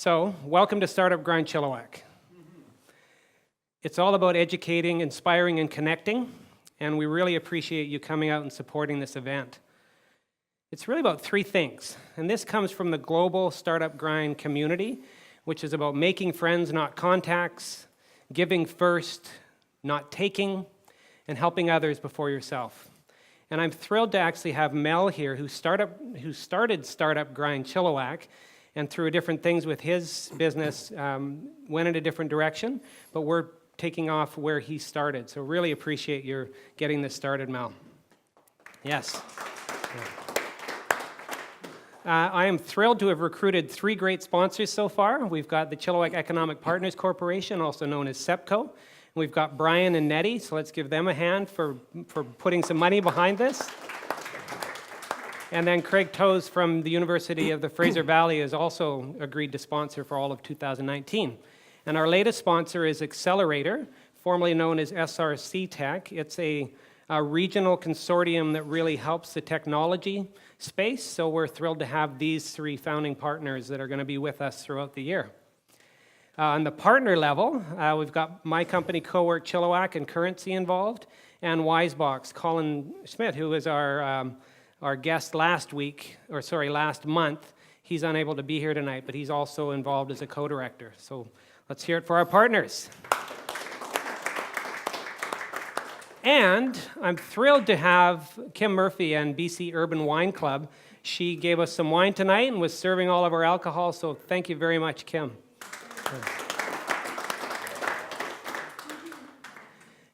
So, welcome to Startup Grind Chilliwack. It's all about educating, inspiring, and connecting, and we really appreciate you coming out and supporting this event. It's really about three things, and this comes from the global Startup Grind community, which is about making friends, not contacts, giving first, not taking, and helping others before yourself. And I'm thrilled to actually have Mel here, who started Startup Grind Chilliwack, and through different things with his business, went in a different direction, but we're taking off where he started. So really appreciate your getting this started, Mel. Yes. I am thrilled to have recruited three great sponsors so far. We've got the Chilliwack Economic Partners Corporation, also known as SEPCO. We've got Brian and Nettie, so let's give them a hand for putting some money behind this. And then Craig Toes from the University of the Fraser Valley has also agreed to sponsor for all of 2019. And our latest sponsor is Accelerator, formerly known as SRC Tech. It's a regional consortium that really helps the technology space, so we're thrilled to have these three founding partners that are going to be with us throughout the year. On the partner level, we've got my company, Cowork Chilliwack and Currency involved, and Wisebox. Colin Schmidt, who was our guest last month, he's unable to be here tonight, but he's also involved as a co-director. So let's hear it for our partners. And I'm thrilled to have Kim Murphy and BC Urban Wine Club. She gave us some wine tonight and was serving all of our alcohol, so thank you very much, Kim.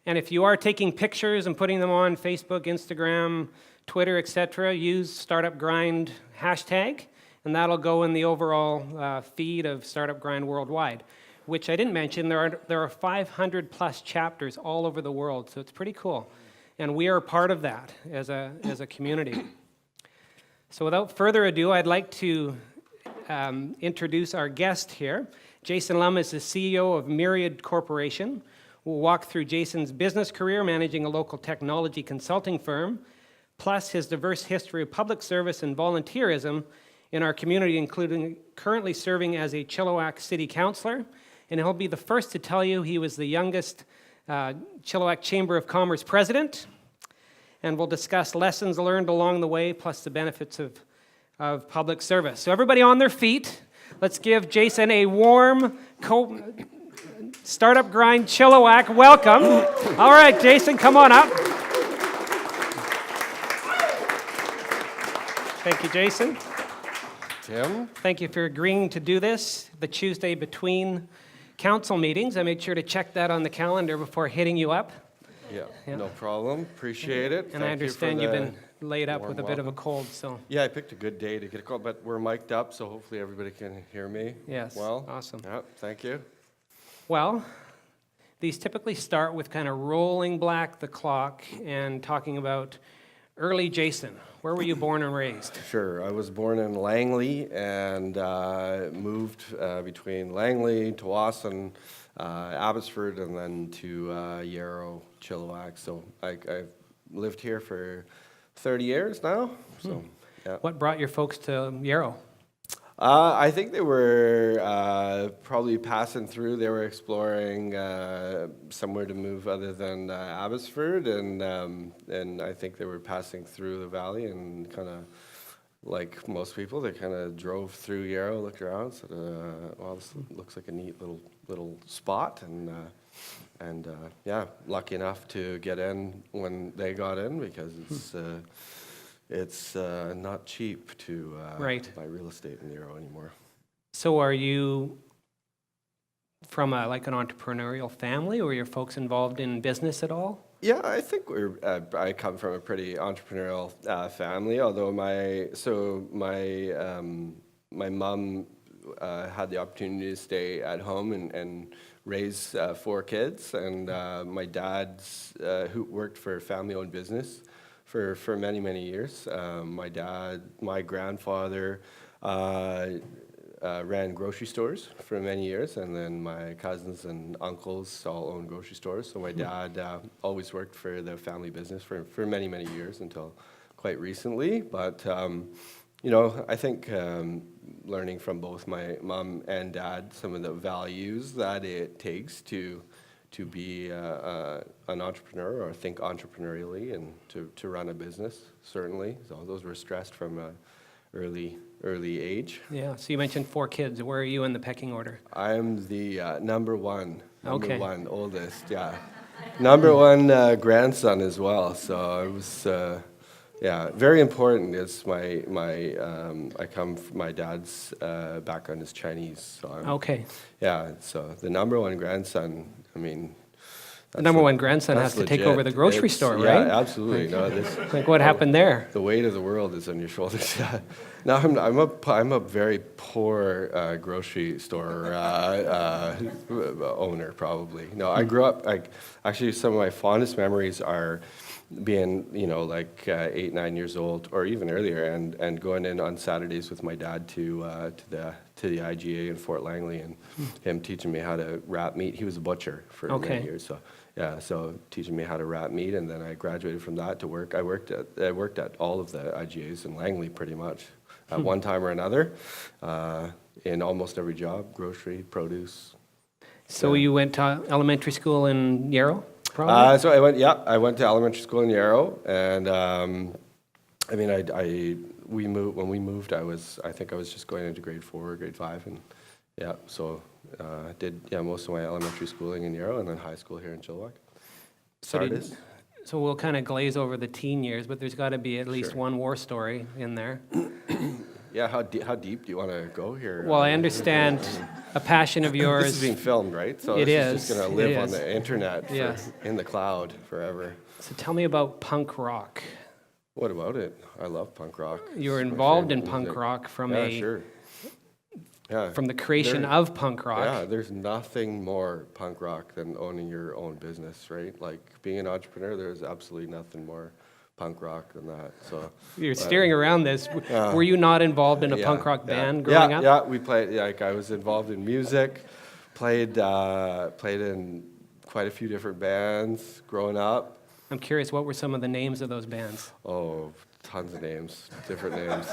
And if you are taking pictures and putting them on Facebook, Instagram, Twitter, etc., use Startup Grind hashtag, and that'll go in the overall feed of Startup Grind worldwide, which I didn't mention. There are 500 plus chapters all over the world, so it's pretty cool. And we are part of that as a community. So without further ado, I'd like to introduce our guest here. Jason Lum is the CEO of Myriad Corporation. We'll walk through Jason's business career managing a local technology consulting firm, plus his diverse history of public service and volunteerism in our community, including currently serving as a Chilliwack City Counsellor. And he'll be the first to tell you he was the youngest Chilliwack Chamber of Commerce president. And we'll discuss lessons learned along the way, plus the benefits of public service. So everybody on their feet, let's give Jason a warm Startup Grind Chilliwack welcome. All right, Jason, come on up. Thank you, Jason. Tim. Thank you for agreeing to do this the Tuesday between council meetings. I made sure to check that on the calendar before hitting you up. Yeah. No problem. Appreciate it. And I understand you've been laid up with a bit of a cold, so. Yeah, I picked a good day to get a cold, but we're mic'd up, so hopefully everybody can hear me. Yes, well. Awesome. Yeah, thank you. Well, these typically start with kind of rolling back the clock and talking about early Jason. Where were you born and raised? Sure. I was born in Langley and moved between Langley, Tawasin, Abbotsford, and then to Yarrow, Chilliwack. So I've lived here for 30 years now. So, yeah. What brought your folks to Yarrow? I think they were probably passing through. They were exploring somewhere to move other than Abbotsford, and I think they were passing through the valley, and kind of like most people, they kind of drove through Yarrow, looked around, said, "Well, this looks like a neat little spot," and yeah, lucky enough to get in when they got in, because it's not cheap to buy real estate in Yarrow anymore. So are you from an entrepreneurial family, or were your folks involved in business at all? Yeah, I think I come from a pretty entrepreneurial family, although my mom had the opportunity to stay at home and raise 4 kids, and my dad's who worked for a family-owned business for many years. My grandfather ran grocery stores for many years, and then my cousins and uncles all owned grocery stores. So my dad always worked for the family business for many years until quite recently. But I think learning from both my mom and dad some of the values that it takes to be an entrepreneur or think entrepreneurially and to run a business, certainly. So those were stressed from an early age. Yeah, so you mentioned 4 kids. Where are you in the pecking order? I'm the number one Okay. oldest, yeah. Number one grandson as well, so it was, very important. It's I come from my dad's background is Chinese, so Okay. so the number one grandson, I mean, The number one grandson has to take over the grocery store, right? Yeah, absolutely. No, Like what happened there? the weight of the world is on your shoulders. Yeah. No, I'm a very poor grocery store owner, probably. No, I grew up. Actually, some of my fondest memories are being, 8, 9 years old, or even earlier, and going in on Saturdays with my dad to the IGA in Fort Langley, and him teaching me how to wrap meat. He was a butcher for many years, so. Yeah, so teaching me how to wrap meat, and then I graduated from that to work. I worked at all of the IGAs in Langley pretty much at one time or another, in almost every job, grocery, produce. So you went to elementary school in Yarrow, probably? So I went to elementary school in Yarrow, and we moved when we moved. I think I was just going into grade 4 or grade 5, and so. Did most of my elementary schooling in Yarrow and then high school here in Chilliwack. So we'll kind of glaze over the teen years, but there's got to be at least one war story in there. Yeah, how deep do you want to go here? Well, I understand a passion of yours. This is being filmed, right? So It this is. is just going to live It on is. the internet, Yes. in the cloud forever. So tell me about punk rock. What about it? I love punk rock. You were It's my involved in favorite punk music. rock from Sure. Yeah. from the creation of punk rock. Yeah, there's nothing more punk rock than owning your own business, right? Like being an entrepreneur, there's absolutely nothing more punk rock than that. So You're steering around this. Were you not involved in a punk rock band growing up? Yeah, we played. Like I was involved in music, played in quite a few different bands growing up. I'm curious, what were some of the names of those bands? Oh, tons of names, different names.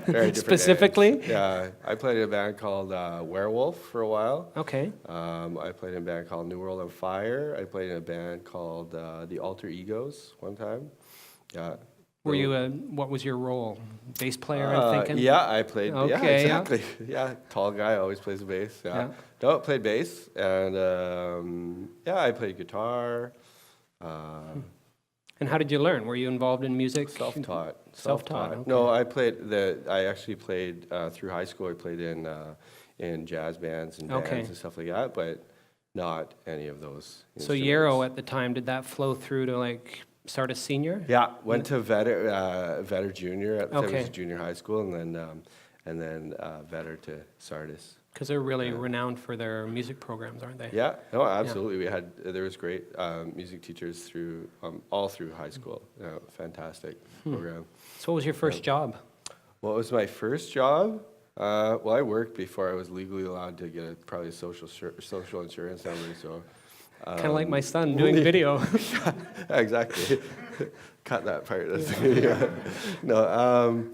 Very different Specifically? names. Yeah, I played in a band called Werewolf for a while. Okay. I played in a band called New World on Fire. I played in a band called The Alter Egos one time. Yeah. Were you what was your role? Bass player, I'm thinking? Yeah, I played. Yeah, Okay, yeah. exactly. Yeah, tall guy always plays the bass. Yeah. Yeah. No, I played bass, and I played guitar. And how did you learn? Were you involved in music? Self-taught. Self-taught, okay. No, I actually played through high school. I played in jazz bands and bands Okay. and stuff like that, but not any of those. So instruments. Yarrow at the time, did that flow through to like start a senior? Yeah, went to Vetter Junior. At the time it Okay. was junior high school, and then Vetter to Sardis. Because they're really renowned for their music programs, aren't they? Yeah, no, absolutely. There was great music teachers all through high school. Fantastic program. So what was your first job? What was my first job? Well, I worked before I was legally allowed to get probably a social insurance number. So Kind of like my son doing video. exactly. Cut that part. Yeah. No.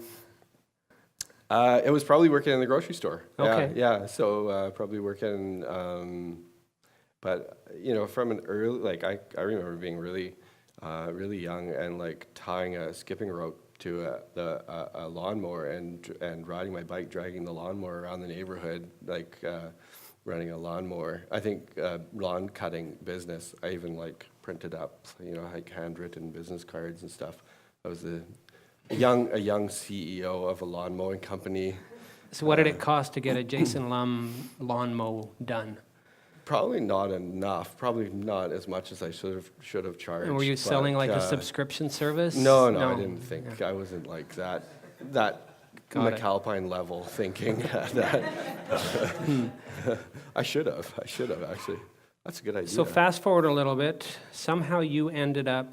It was probably working in the grocery store. Okay. Yeah. So probably working, but from an early, I remember being really young and tying a skipping rope to a lawnmower and riding my bike, dragging the lawnmower around the neighborhood, running a lawnmower. I think lawn cutting business. I even printed up, handwritten business cards and stuff. I was a young CEO of a lawn mowing company. So what did it cost to get a Jason Lum lawn mow done? Probably not enough. Probably not as much as I should have charged. And were you selling but, a subscription service? No, I didn't think. I wasn't like that Got it. McAlpine level thinking. I should have actually. That's a good idea. So fast forward a little bit. Somehow you ended up,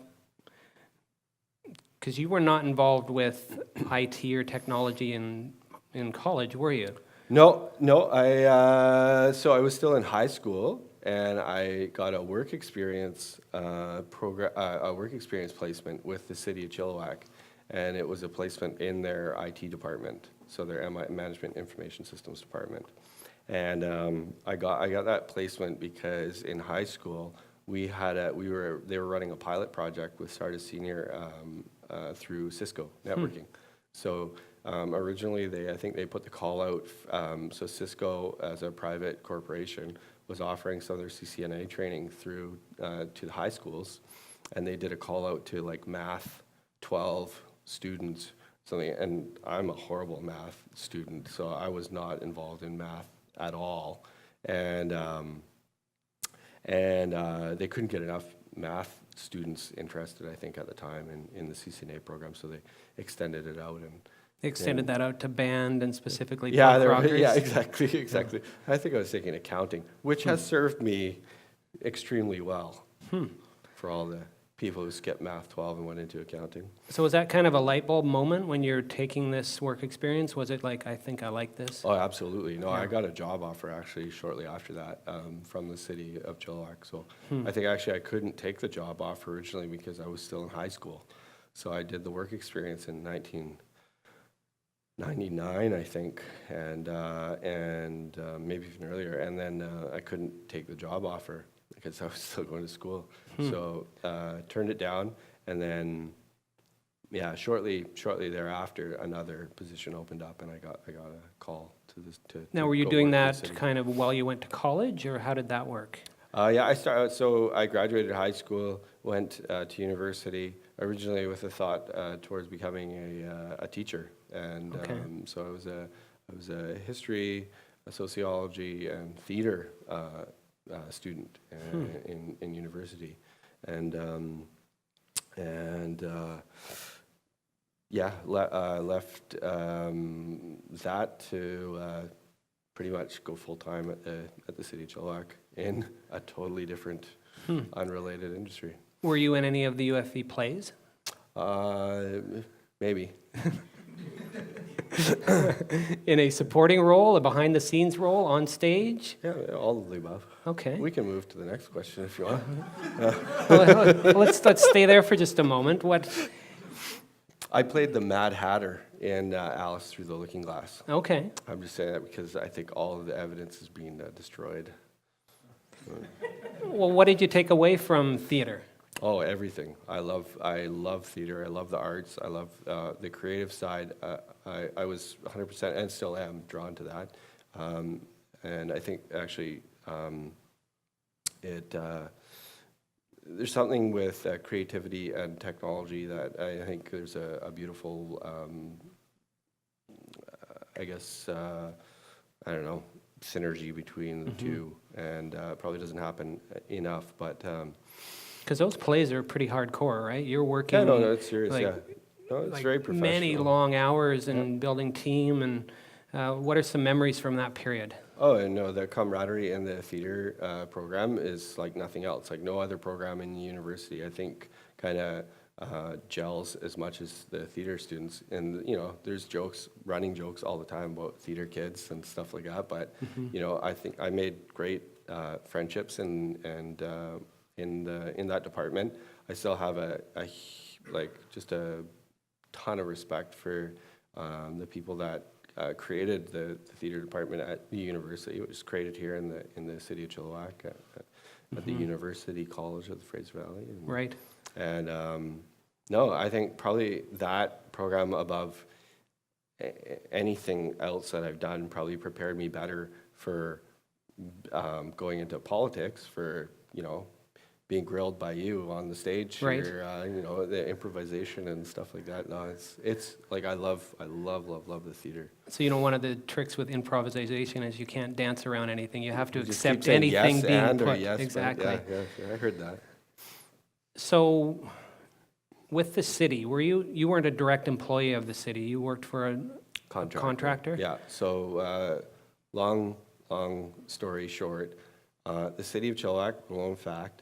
because you were not involved with IT or technology in college, were you? No. So I was still in high school, and I got a work experience placement with the city of Chilliwack, and it was a placement in their IT department, so their Management Information Systems department. And I got that placement because in high school they were running a pilot project with Sardis Senior through Cisco networking. So originally I think they put the call out. So Cisco, as a private corporation, was offering some of their CCNA training through to the high schools, and they did a call out to like math 12 students, something. And I'm a horrible math student, so I was not involved in math at all, and they couldn't get enough math students interested, I think, at the time in the CCNA program, so they extended it out. And They extended that out to band and specifically yeah, punk rockers? yeah, exactly. I think I was taking accounting, which has served me extremely well for all the people who skipped Math 12 and went into accounting. So was that kind of a light bulb moment when you're taking this work experience? Was it like, I think I like this? Oh, absolutely. No, I got a job offer actually shortly after that from the city of Chilliwack. So I think actually I couldn't take the job offer originally because I was still in high school. So I did the work experience in 1999, I think, and maybe even earlier. And then I couldn't take the job offer because I was still going to school. So turned it down, and then shortly thereafter another position opened up, and I got a call to this. Now, were you doing that kind of while you went to college, or how did that work? So I graduated high school, went to university originally with a thought towards becoming a teacher, and so I was a history, a sociology, and theater student in university, and left that to pretty much go full time at the city of Chilliwack in a totally different, unrelated industry. Were you in any of the UFV plays? Maybe. In a supporting role, a behind-the-scenes role, on stage? Yeah, all of the above. Okay. We can move to the next question if you want. Well, let's stay there for just a moment. What? I played the Mad Hatter in Alice Through the Looking Glass. Okay. I'm just saying that because I think all of the evidence is being destroyed. Well, what did you take away from theater? Oh, everything. I love theater. I love the arts. I love the creative side. I was 100% and still am drawn to that. And I think actually there's something with creativity and technology that I think there's a beautiful, synergy between the two, and probably doesn't happen enough, but. Because those plays are pretty hardcore, right? You're working. Yeah, no, it's serious. like, No, it's like very professional. many long hours and building team. And what are some memories from that period? Oh, and no, the camaraderie in the theater program is like nothing else. Like no other program in the university, I think, kind of gels as much as the theater students. And there's running jokes all the time about theater kids and stuff like that. But I think I made great friendships and in that department. I still have just a ton of respect for the people that created the theater department at the university. It was created here in the city of Chilliwack at the University College of the Fraser Valley. Right. And no, I think probably that program above anything else that I've done probably prepared me better for going into politics, for being grilled by you on the stage, right. Or, the improvisation and stuff like that. No, it's like I love the theater. So one of the tricks with improvisation is you can't dance around anything. You have to You just accept keep saying anything yes being and put. or yes, exactly. Yeah, I heard that. So, with the city, you weren't a direct employee of the city. You worked for a contractor. Yeah. So, long story short, the city of Chilliwack, known fact.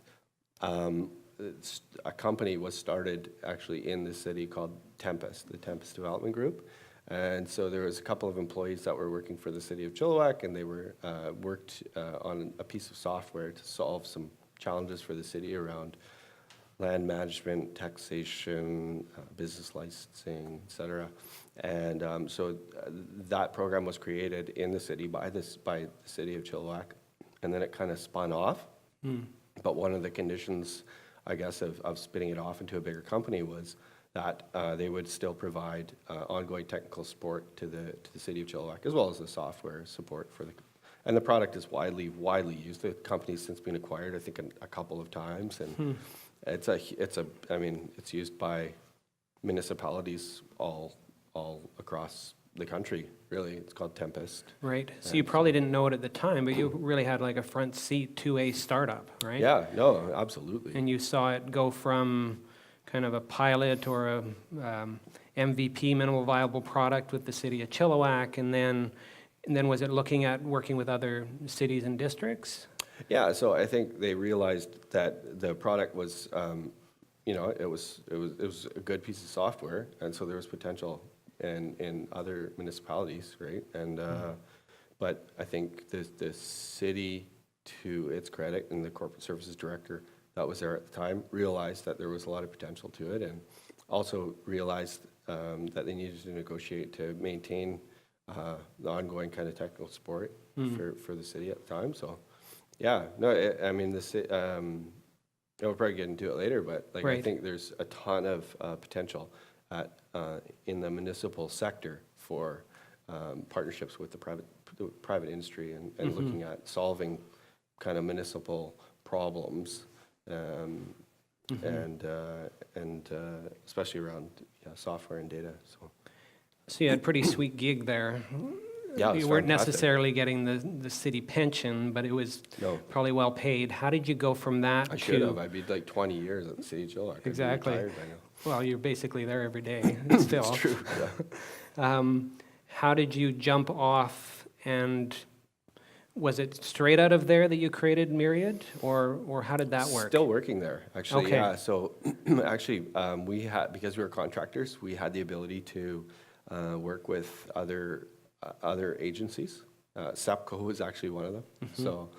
A company was started actually in the city called Tempest, the Tempest Development Group, and so there was a couple of employees that were working for the city of Chilliwack, and they were worked on a piece of software to solve some challenges for the city around land management, taxation, business licensing, et cetera. And so that program was created in the city by the city of Chilliwack, and then it kind of spun off. But one of the conditions, I guess, of spinning it off into a bigger company was that they would still provide ongoing technical support to the city of Chilliwack, as well as the software support for the. And the product is widely used. The company's since been acquired, I think, a couple of times, and I mean, it's used by municipalities all across the country. Really, it's called Tempest. Right. So you probably didn't know it at the time, but you really had like a front seat to a startup, right? Yeah. No. Absolutely. And you saw it go from kind of a pilot or a MVP, minimal viable product, with the city of Chilliwack, and then was it looking at working with other cities and districts? Yeah, so I think they realized that the product was, it was a good piece of software, and so there was potential in other municipalities, right? And but I think the city, to its credit, and the corporate services director that was there at the time realized that there was a lot of potential to it, and also realized that they needed to negotiate to maintain the ongoing kind of technical support for the city at the time. So, yeah, no, I mean, we'll probably get into it later, but like Right. I think there's a ton of potential in the municipal sector for partnerships with the private industry and looking at solving kind of municipal problems, and especially around software and data. So you had a pretty sweet gig there. Yeah, it was You weren't fantastic. necessarily getting the city pension, but it was No. probably well paid. How did you go from that I to? should have. I'd be like 20 years at the city of Chilliwack. I'd be Exactly. retired by now. Well, you're basically there every day still. It's true. Yeah. How did you jump off, and was it straight out of there that you created Myriad, or how did that work? Still working there, actually. Okay. Yeah. So actually, we had, because we were contractors, we had the ability to work with other agencies. SEPCO was actually one of them. So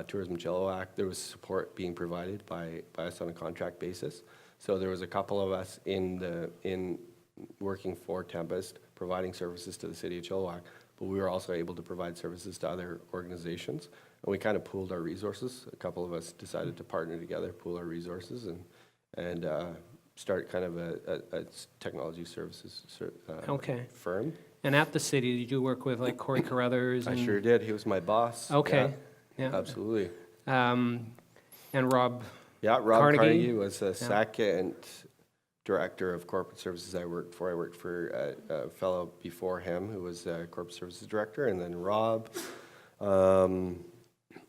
Tourism Chilliwack, there was support being provided by us on a contract basis. So there was a couple of us in working for Tempest, providing services to the city of Chilliwack, but we were also able to provide services to other organizations. And we kind of pooled our resources. A couple of us decided to partner together, pool our resources, and start kind of a technology services firm. And at the city, did you work with like Corey Carruthers? I And, sure did. He was my boss. Okay. Yeah. Absolutely. And Rob. Yeah, Rob Carnegie? Carnegie was the second director of corporate services I worked for. I worked for a fellow before him who was corporate services director, and then Rob,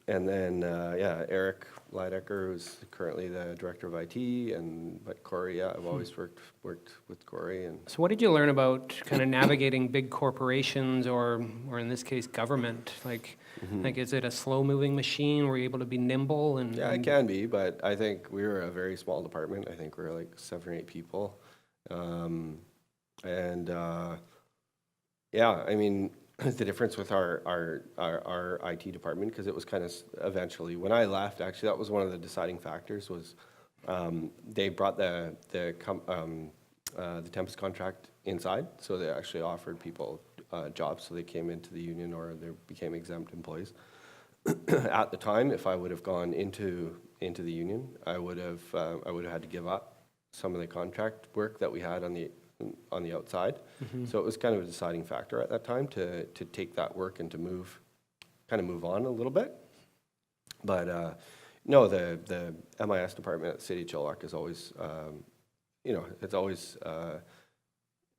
and then Eric Leidecker, who's currently the director of IT, but Corey, I've always worked with Corey. And So what did you learn about kind of navigating big corporations, or in this case, government? Like is it a slow-moving machine? Were you able to be nimble? And yeah, it can be, but I think we were a very small department. I think we were like 7 or 8 people, I mean, the difference with our IT department, because it was kind of eventually, when I left, actually, that was one of the deciding factors, was they brought the Tempest contract inside, so they actually offered people jobs, so they came into the union or they became exempt employees. At the time, if I would have gone into the union, I would have had to give up some of the contract work that we had on the outside. So it was kind of a deciding factor at that time to take that work and to move on a little bit. But no, the MIS department at the City of Chilliwack is always,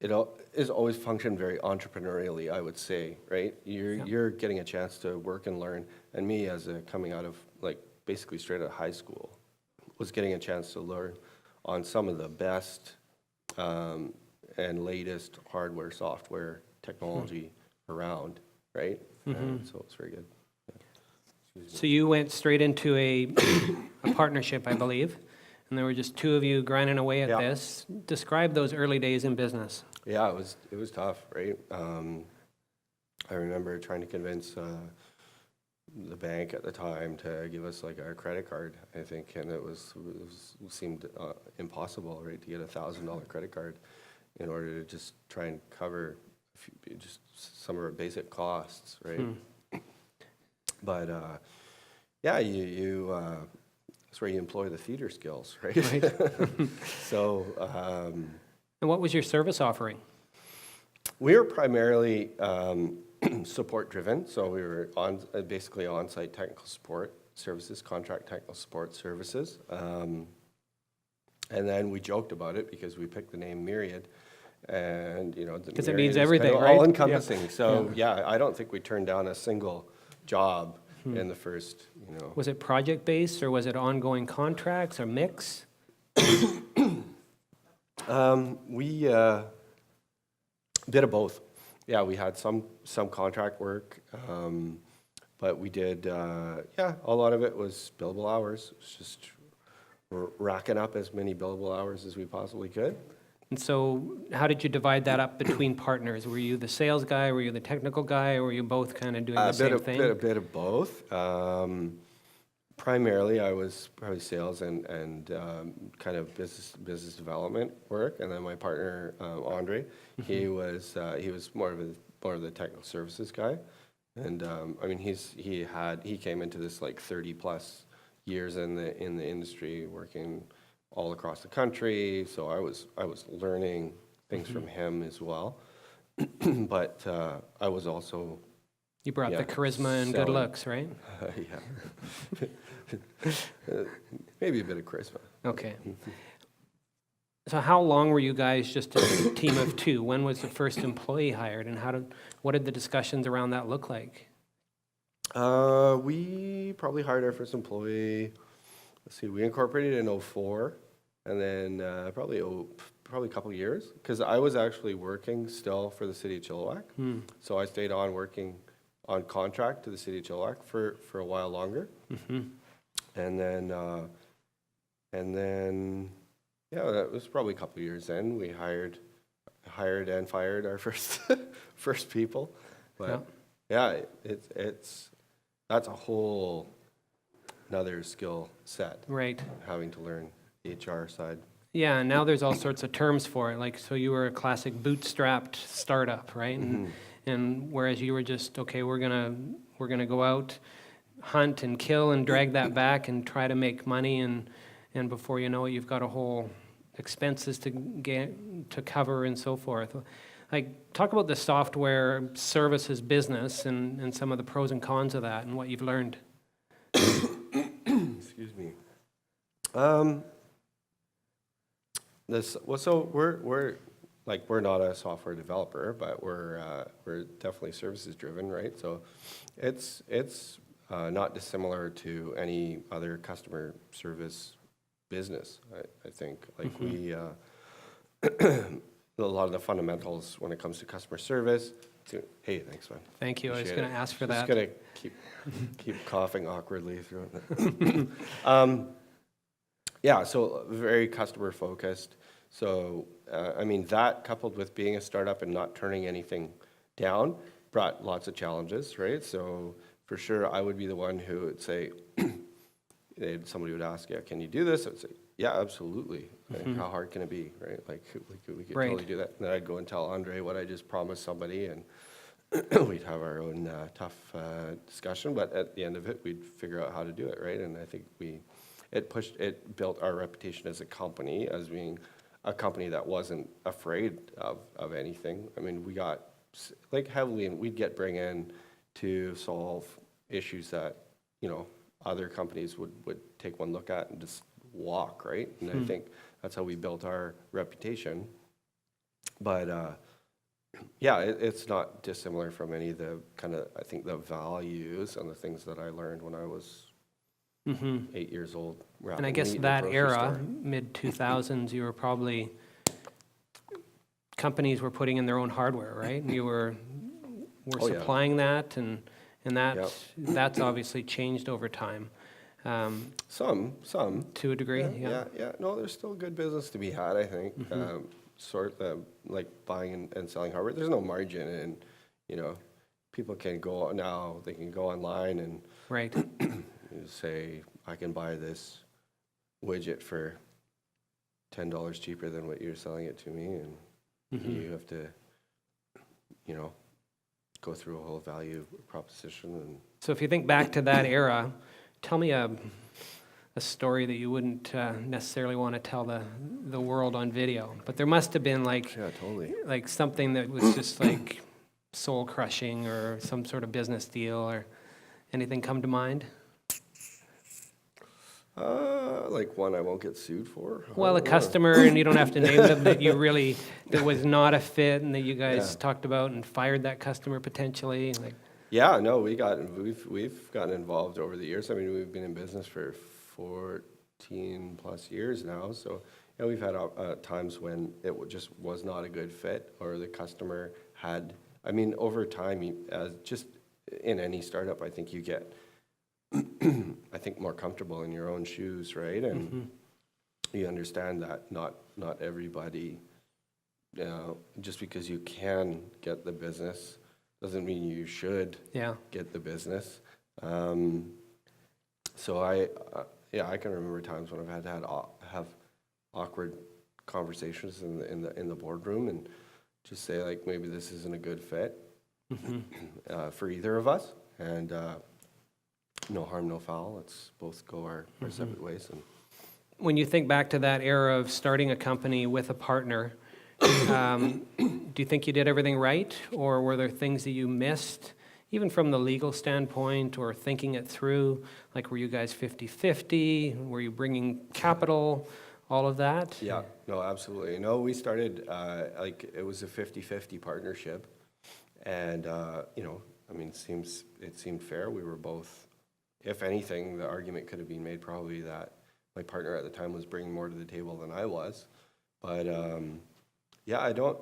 it has always functioned very entrepreneurially, I would say, right? You're getting a chance to work and learn, and me, as coming out of like basically straight out of high school, was getting a chance to learn on some of the best and latest hardware, software, technology around, right? And so it's very good. So you went straight into a partnership, I believe, and there were just two of you grinding away at this. Describe those early days in business. Yeah, it was tough, right? I remember trying to convince the bank at the time to give us like our credit card, I think, and it seemed impossible, right, to get $1,000 credit card in order to just try and cover just some of our basic costs, right? But yeah, that's where you employ the theater skills, right? Right. So. And what was your service offering? We were primarily support driven, so we were basically on-site technical support services, contract technical support services. And then we joked about it because we picked the name Myriad, and because it means everything, right? All encompassing. Yeah. So yeah, I don't think we turned down a single job in the first. Was it project based or was it ongoing contracts or mix? We did of both. Yeah, we had some contract work, but we did, a lot of it was billable hours. It was just racking up as many billable hours as we possibly could. And so how did you divide that up between partners? Were you the sales guy, were you the technical guy, or were you both kind of doing the same thing? A bit of both. Primarily, I was probably sales and kind of business development work, and then my partner Andre, he was more of the technical services guy, and I mean he came into this like 30+ years in the industry, working all across the country. So I was learning things from him as well, but I was also. You brought the charisma and good looks, right? Yeah. Maybe a bit of charisma. Okay. So how long were you guys just a team of two? When was the first employee hired, and what did the discussions around that look like? We probably hired our first employee, let's see, we incorporated in 2004, and then probably a couple years, because I was actually working still for the city of Chilliwack. So I stayed on working on contract to the city of Chilliwack for a while longer. And then that was probably a couple years in. We hired and fired our first people. But it's that's a whole another skill set. Right. Having to learn the HR side. Yeah, and now there's all sorts of terms for it. Like, so you were a classic bootstrapped startup, right? And whereas you were just, okay, we're gonna go out, hunt and kill and drag that back and try to make money, and before you know it, you've got a whole expenses to cover and so forth. Like, talk about the software services business and some of the pros and cons of that and what you've learned. Excuse me. So we're not a software developer, but we're definitely services driven, right? So it's not dissimilar to any other customer service business. I think like we a lot of the fundamentals when it comes to customer service. Hey, thanks, man. Thank you. Appreciate I was going to ask for that. Just gonna keep coughing awkwardly through it. So very customer focused. So, I mean, that coupled with being a startup and not turning anything down brought lots of challenges, right? So, for sure, I would be the one who would say, somebody would ask, can you do this? I would say, yeah, absolutely. Like, how hard can it be, right? Like we could totally do that. And then I'd go and tell Andre what I just promised somebody, and we'd have our own tough discussion. But at the end of it, we'd figure out how to do it, right? And I think it built our reputation as a company, as being a company that wasn't afraid of anything. I mean, we got like heavily, and we'd get bring in to solve issues that, other companies would take one look at and just walk, right? And I think that's how we built our reputation. But it's not dissimilar from any of the kind of, I think, the values and the things that I learned when I was 8 years old. And I guess that era, mid-2000s, you were probably, companies were putting in their own hardware, right? And you were supplying that, and that's obviously changed over time. Some. To a degree, yeah. No, there's still good business to be had, I think. Like buying and selling hardware. There's no margin in, people can go now, they can go online and Right. say, I can buy this widget for $10 cheaper than what you're selling it to me, and you have to, you know, go through a whole value proposition. And So if you think back to that era, tell me a story that you wouldn't necessarily want to tell the world on video, but there must have been like yeah, totally. like something that was just like soul crushing, or some sort of business deal, or anything come to mind? Like one I won't get sued for. Well, a customer, and you don't have to name them, that you really, that was not a fit, and that you guys talked about and fired that customer potentially, like. Yeah, no, we've gotten involved over the years. I mean, we've been in business for 14 plus years now. So, yeah, we've had times when it just was not a good fit, or the customer had, I mean, over time, just in any startup, I think you get, I think, more comfortable in your own shoes, right? And you understand that not everybody, just because you can get the business doesn't mean you should get the business. So I can remember times when I've had to have awkward conversations in the boardroom and just say, like, maybe this isn't a good fit for either of us, and no harm, no foul. Let's both go our separate ways. And When you think back to that era of starting a company with a partner, do you think you did everything right, or were there things that you missed, even from the legal standpoint, or thinking it through? Like, were you guys 50-50? Were you bringing capital, all of that? yeah, no, absolutely. No, we started, like, it was a 50-50 partnership. And, you know, I mean, it seemed fair. We were both, if anything, the argument could have been made probably that my partner at the time was bringing more to the table than I was. But, yeah, you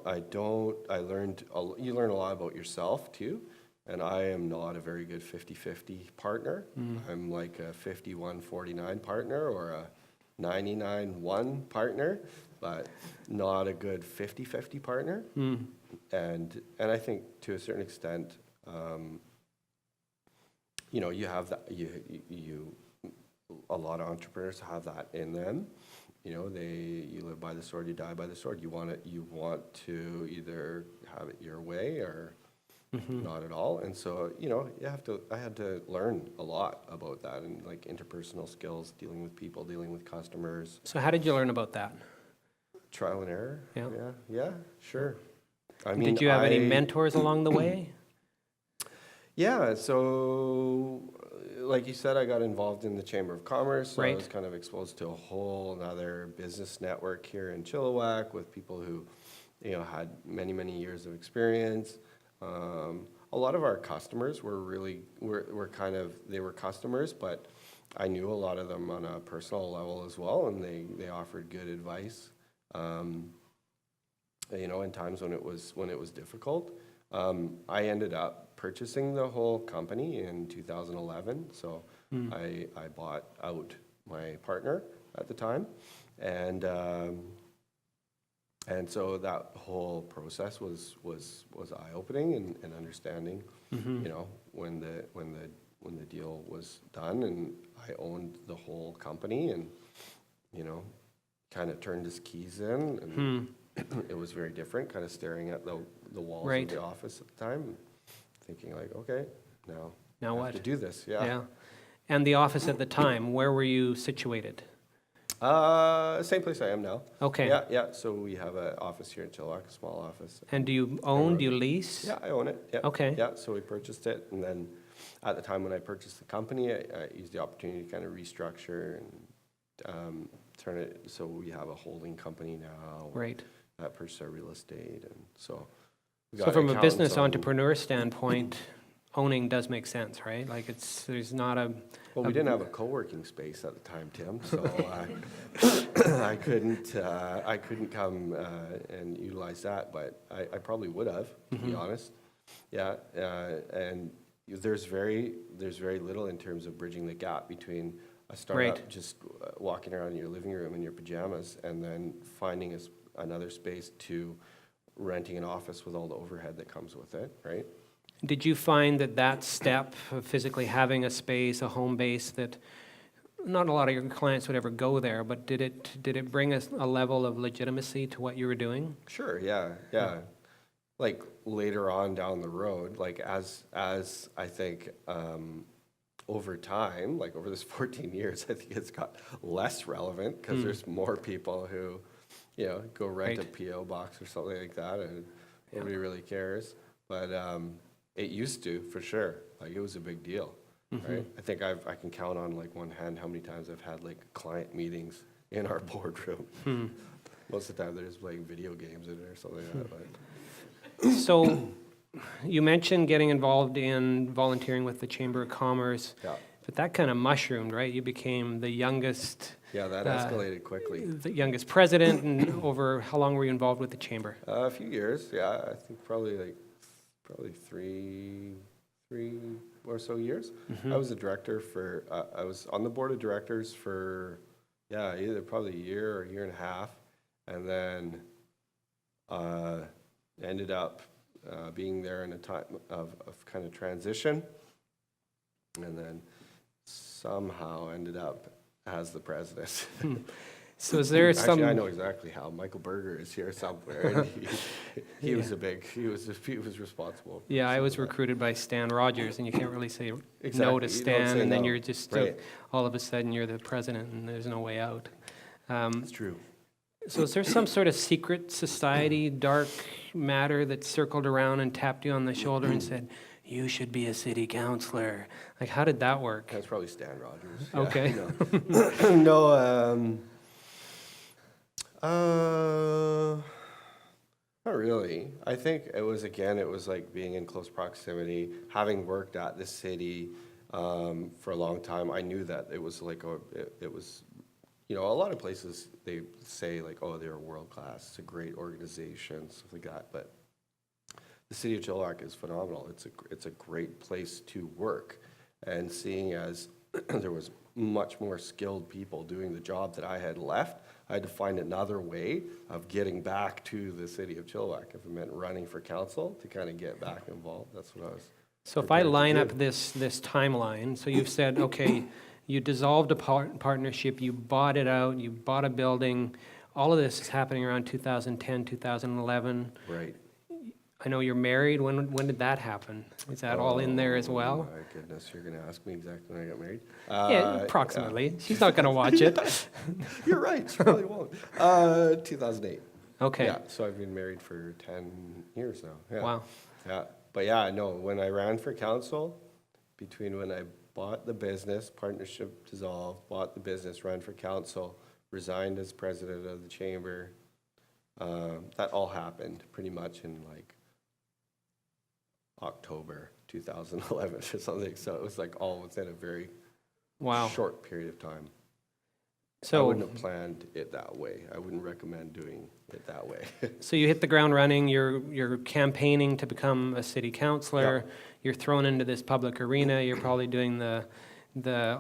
learn a lot about yourself too. And I am not a very good 50-50 partner. I'm like a 51-49 partner, or a 99-1 partner, but not a good 50-50 partner. And I think to a certain extent, you know, you have that, a lot of entrepreneurs have that in them. You know, you live by the sword, you die by the sword. You want to either have it your way or not at all. And so, you know, I had to learn a lot about that, and like interpersonal skills, dealing with people, dealing with customers. So how did you learn about that? Trial and error. Yeah, sure. I mean, did you have any mentors along the way? Yeah, so like you said, I got involved in the Chamber of Commerce. So I was kind of exposed to a whole other business network here in Chilliwack with people who, you know, had many, many years of experience. A lot of our customers were customers, but I knew a lot of them on a personal level as well, and they offered good advice. You know, in times when it was difficult. I ended up purchasing the whole company in 2011. So I bought out my partner at the time, and so that whole process was eye-opening and understanding. You know, when the deal was done, and I owned the whole company, and you know, kind of turned his keys in, and it was very different, kind of staring at the walls of the office at the time, and thinking like, okay, now I have what? to do this. Yeah. And the office at the time, where were you situated? Same place I am now. Okay. Yeah. So we have an office here in Chilliwack, a small office. And do you own, do you lease? Yeah, I own it. Yeah. Okay. Yeah, so we purchased it, and then at the time when I purchased the company, I used the opportunity to kind of restructure and turn it, so we have a holding company now. Right. That purchased our real estate, and so. So from a business entrepreneur standpoint, owning does make sense, right? Like there's not a... Well, we didn't have a co-working space at the time, Tim, so I couldn't come and utilize that, but I probably would have, to be honest. Yeah, and there's very little in terms of bridging the gap between a startup just walking around in your living room in your pajamas, and then finding another space to renting an office with all the overhead that comes with it, right? Did you find that that step of physically having a space, a home base, that not a lot of your clients would ever go there, but did it bring a level of legitimacy to what you were doing? Sure, yeah. Like later on down the road, like as I think over time, like over this 14 years, I think it's got less relevant because there's more people who, go rent a PO box or something like that, and nobody really cares. But it used to, for sure. Like it was a big deal, right? I think I can count on like one hand how many times I've had like client meetings in our boardroom. Most of the time they're just playing video games in it or something like that. So you mentioned getting involved in volunteering with the Chamber of Commerce, but that kind of mushroomed, right? You became the youngest. Yeah, that escalated quickly. The youngest president, and over how long were you involved with the chamber? A few years, yeah. I think probably three or so years. I was a director for. I was on the board of directors for, either probably a year or a year and a half, and then ended up being there in a time of kind of transition, and then somehow ended up as the president. So is there Actually, some? I know exactly how. Michael Berger is here somewhere. And he was he was responsible. Yeah, I was recruited by Stan Rogers, and you can't really say no Exactly. to You don't Stan, say and then no. you're just Right. all of a sudden you're the president, and there's no way out. It's true. So is there some sort of secret society, dark matter that circled around and tapped you on the shoulder and said, you should be a city councillor? Like, how did that work? That's probably Stan Rogers. Okay. No, not really. I think it was like being in close proximity, having worked at the city for a long time. I knew that it was like it was, a lot of places they say like, oh, they're world class, it's a great organization, stuff like that. But the city of Chilliwack is phenomenal. It's a great place to work, and seeing as there was much more skilled people doing the job that I had left, I had to find another way of getting back to the city of Chilliwack. If it meant running for council to kind of get back involved, that's what I was. So if I line up this timeline, so you've said, okay, you dissolved a partnership, you bought it out, you bought a building, all of this is happening around 2010, 2011. Right. I know you're married. When did that happen? Is that all in there as well? Oh my goodness, you're going to ask me exactly when I got married? Yeah, approximately. Yeah. She's not going to watch it. You're right, she probably won't. 2008. Okay. Yeah, so I've been married for 10 years now. Yeah. Wow. Yeah, but yeah, no, when I ran for council, between when I bought the business, partnership dissolved, bought the business, ran for council, resigned as president of the chamber, that all happened pretty much in like October 2011 or something. So it was like all within a very short period of time. So I wouldn't have planned it that way. I wouldn't recommend doing it that way. So you hit the ground running. You're campaigning to become a city councillor. Yep. You're thrown into this public arena. You're probably doing the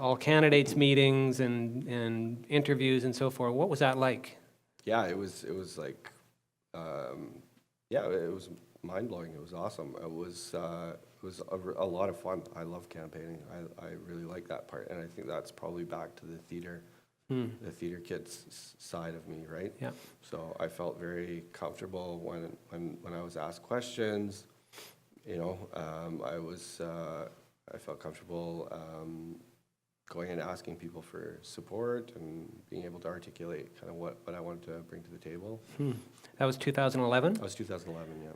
all candidates meetings and interviews and so forth. What was that like? Yeah, it was like, it was mind-blowing. It was awesome. It was a lot of fun. I love campaigning. I really like that part, and I think that's probably back to the theater kid's side of me, right? Yeah. So I felt very comfortable when I was asked questions. I felt comfortable going and asking people for support and being able to articulate kind of what I wanted to bring to the table. That was 2011? That was 2011, yeah.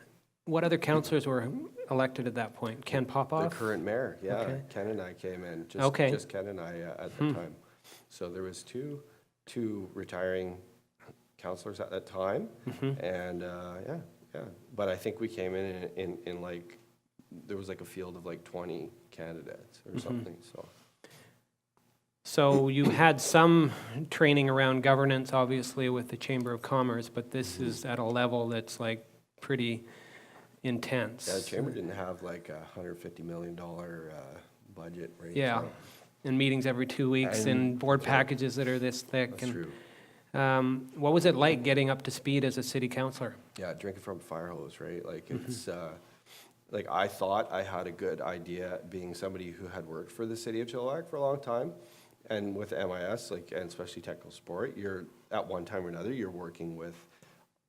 What other councillors were elected at that point? Ken Popoff? The current mayor, yeah. Okay. Ken and I came in, just Ken and I at the time. So there was two retiring councillors at that time, and But I think we came in like, there was like a field of like 20 candidates or something, So you had some training around governance, obviously, with the Chamber of Commerce, but this is at a level that's like pretty intense. Yeah, the Chamber didn't have like $150 million budget, right? Yeah, and meetings every 2 weeks and board packages that are this thick. That's true. What was it like getting up to speed as a city councillor? Yeah, drinking from a fire hose, right? Like it's, like I thought I had a good idea, being somebody who had worked for the city of Chilliwack for a long time, and with MIS, like, and especially technical support, you're at one time or another, you're working with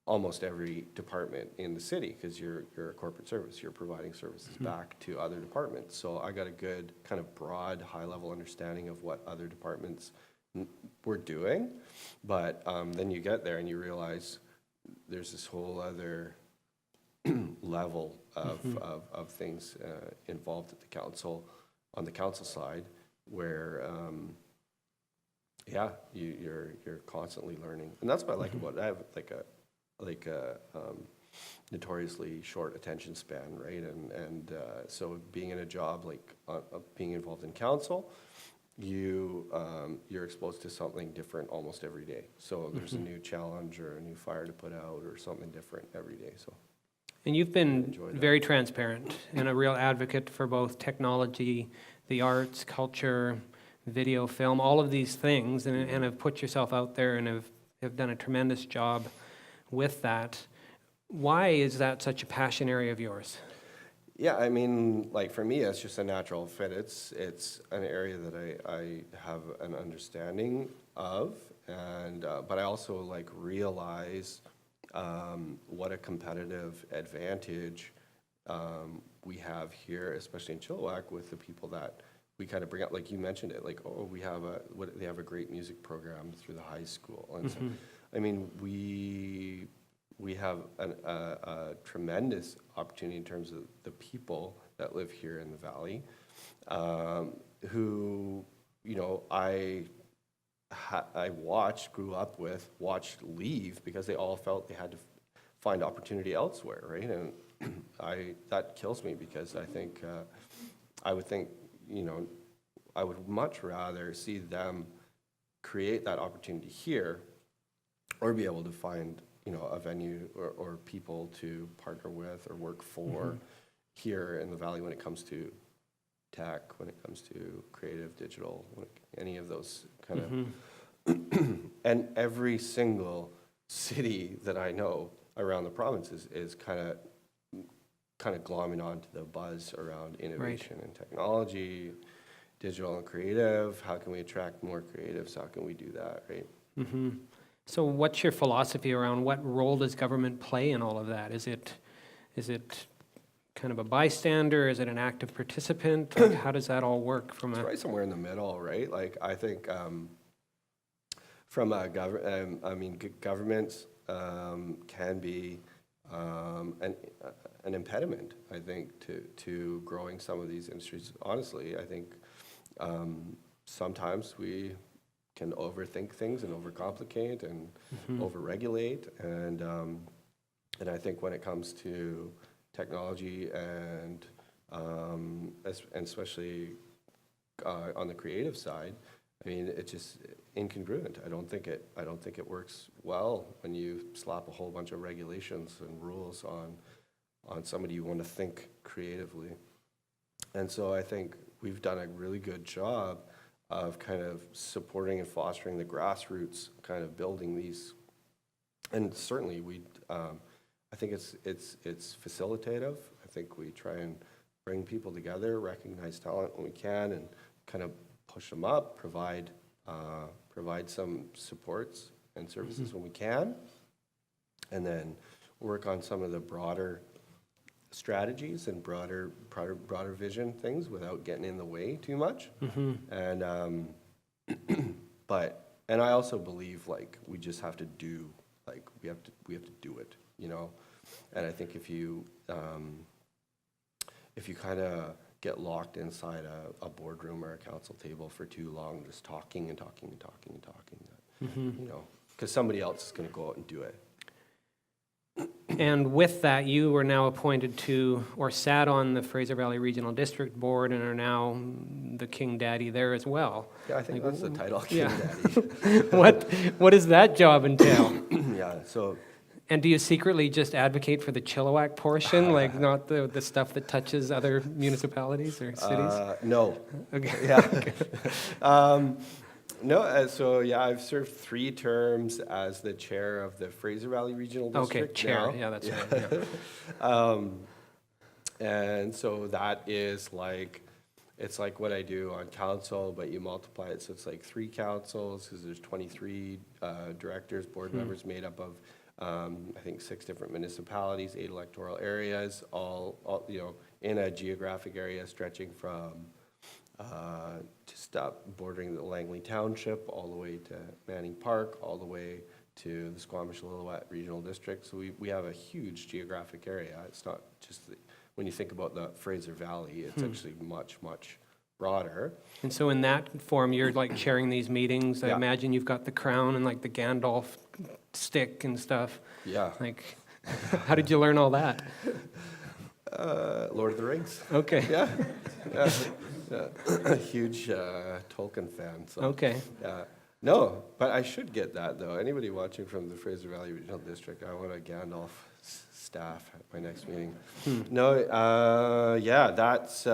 almost every department in the city, because you're a corporate service. You're providing services back to other departments. So I got a good kind of broad, high-level understanding of what other departments were doing. But then you get there and you realize there's this whole other level of things involved at the council, on the council side, where you're constantly learning, and that's what I like about it. I have like a notoriously short attention span, right? And so being in a job like being involved in council, you're exposed to something different almost every day. So there's a new challenge or a new fire to put out or something different every day. So. And you've been very transparent and a real advocate for both technology, the arts, culture, video, film, all of these things, and have put yourself out there and have done a tremendous job with that. Why is that such a passion area of yours? Yeah, I mean, like for me, it's just a natural fit. It's an area that I have an understanding of, and but I also like realize what a competitive advantage we have here, especially in Chilliwack, with the people that we kind of bring up. Like you mentioned it, like, oh, they have a great music program through the high school, and so, I mean, we have a tremendous opportunity in terms of the people that live here in the valley, who, you know, I grew up with, watched leave because they all felt they had to find opportunity elsewhere, right? And that kills me, because I would think, you know, I would much rather see them create that opportunity here, or be able to find, you know, a venue or people to partner with or work for here in the valley when it comes to tech, when it comes to creative, digital, any of those kind of. And every single city that I know around the province is kind of glomming onto the buzz around innovation and technology, digital and creative. How can we attract more creatives? How can we do that, right? So what's your philosophy around what role does government play in all of that? Is it kind of a bystander? Is it an active participant? Like, how does that all work from It's right somewhere in the middle, right? Like, I think from a governments can be an impediment, I think, to growing some of these industries. Honestly, I think sometimes we can overthink things and overcomplicate and overregulate, and I think when it comes to technology and especially on the creative side, I mean, it's just incongruent. I don't think it works well when you slap a whole bunch of regulations and rules on somebody you want to think creatively. And so I think we've done a really good job of kind of supporting and fostering the grassroots, kind of building these. And certainly I think it's facilitative. I think we try and bring people together, recognize talent when we can, and kind of push them up, provide some supports and services when we can, and then work on some of the broader strategies and broader vision things without getting in the way too much. And and I also believe, like, we just have to do, like, we have to do it, you know. And I think if you kind of get locked inside a boardroom or a council table for too long, just talking and talking and talking and talking, you know, because somebody else is going to go out and do it. And with that, you were now appointed to, or sat on, the Fraser Valley Regional District Board, and are now the King Daddy there as well. Yeah, I think that's the title, King Daddy. What does that job entail? Yeah, so... And do you secretly just advocate for the Chilliwack portion, like not the stuff that touches other municipalities or cities? No. Okay. Yeah. Okay. No, so yeah, I've served 3 terms as the chair of the Fraser Valley Regional District. Okay, chair. Now. Yeah, that's right. Yeah. And so that is like, it's like what I do on council, but you multiply it, so it's like 3 councils, because there's 23 directors, board members made up of, I think 6 different municipalities, 8 electoral areas, all in a geographic area stretching from just up bordering the Langley Township, all the way to Manning Park, all the way to the Squamish-Chilliwack Regional District. So we have a huge geographic area. It's not just when you think about the Fraser Valley, it's actually much, much broader. And so in that form, you're like chairing these meetings. I Yeah. imagine you've got the crown and like the Gandalf stick and stuff. Yeah. Like, how did you learn all that? Lord of the Rings. Okay. Yeah. A huge Tolkien fan. So. Okay. No, but I should get that, though. Anybody watching from the Fraser Valley Regional District, I want a Gandalf staff at my next meeting. No, yeah, that's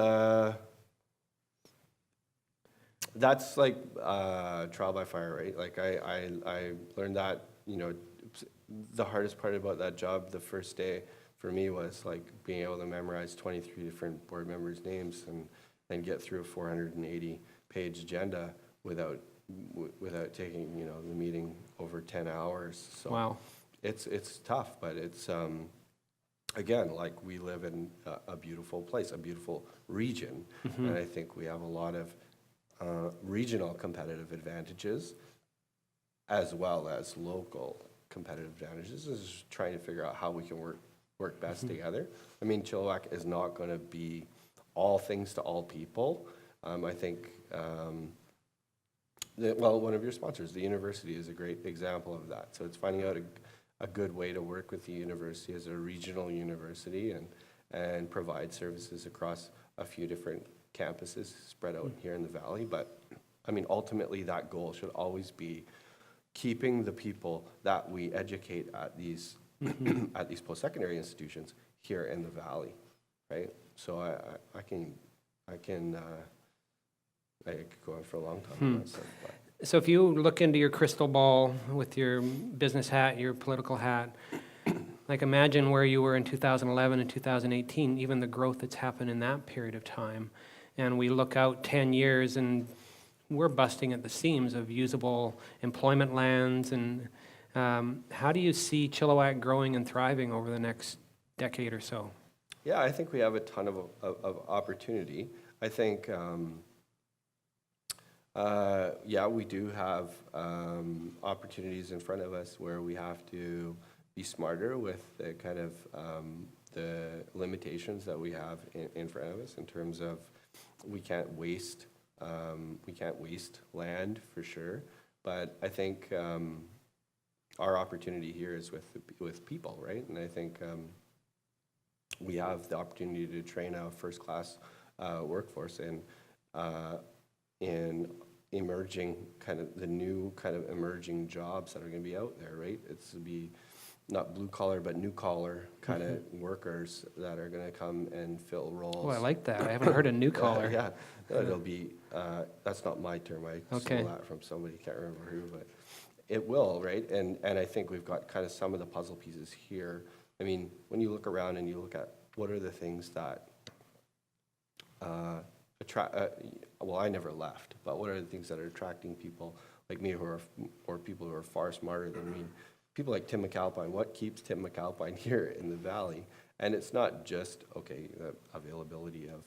like trial by fire, right? Like I learned that, the hardest part about that job the first day for me was like being able to memorize 23 different board members' names and get through a 480-page agenda without taking, the meeting over 10 hours. So Wow. It's tough, but it's, again, like we live in a beautiful place, a beautiful region, and I think we have a lot of regional competitive advantages as well as local competitive advantages. This is trying to figure out how we can work best together. I mean, Chilliwack is not going to be all things to all people. I think, one of your sponsors, the university, is a great example of that. So it's finding out a good way to work with the university as a regional university and provide services across a few different campuses spread out here in the valley. But I mean, ultimately that goal should always be keeping the people that we educate at these at these post-secondary institutions here in the valley, right? So I could go on for a long time on that stuff, but. So if you look into your crystal ball with your business hat, your political hat, like imagine where you were in 2011 and 2018, even the growth that's happened in that period of time. And we look out 10 years and we're busting at the seams of usable employment lands. And how do you see Chilliwack growing and thriving over the next decade or so? Yeah, I think we have a ton of opportunity. I think, we do have opportunities in front of us where we have to be smarter with the kind of the limitations that we have in front of us in terms of we can't waste land for sure. But I think our opportunity here is with people, right? And I think we have the opportunity to train a first-class workforce in emerging kind of the new kind of emerging jobs that are going to be out there, right? It's to be not blue collar but new collar kind of workers that are going to come and fill roles. Oh, I like that. I haven't heard of new collar. Yeah, it'll be. That's not my term. I stole that from somebody. Can't remember who, but it will, right? And I think we've got kind of some of the puzzle pieces here. I mean, when you look around and you look at what are the things that well, I never left, but what are the things that are attracting people like me or people who are far smarter than me? People like Tim McAlpine. What keeps Tim McAlpine here in the valley? And it's not just, the availability of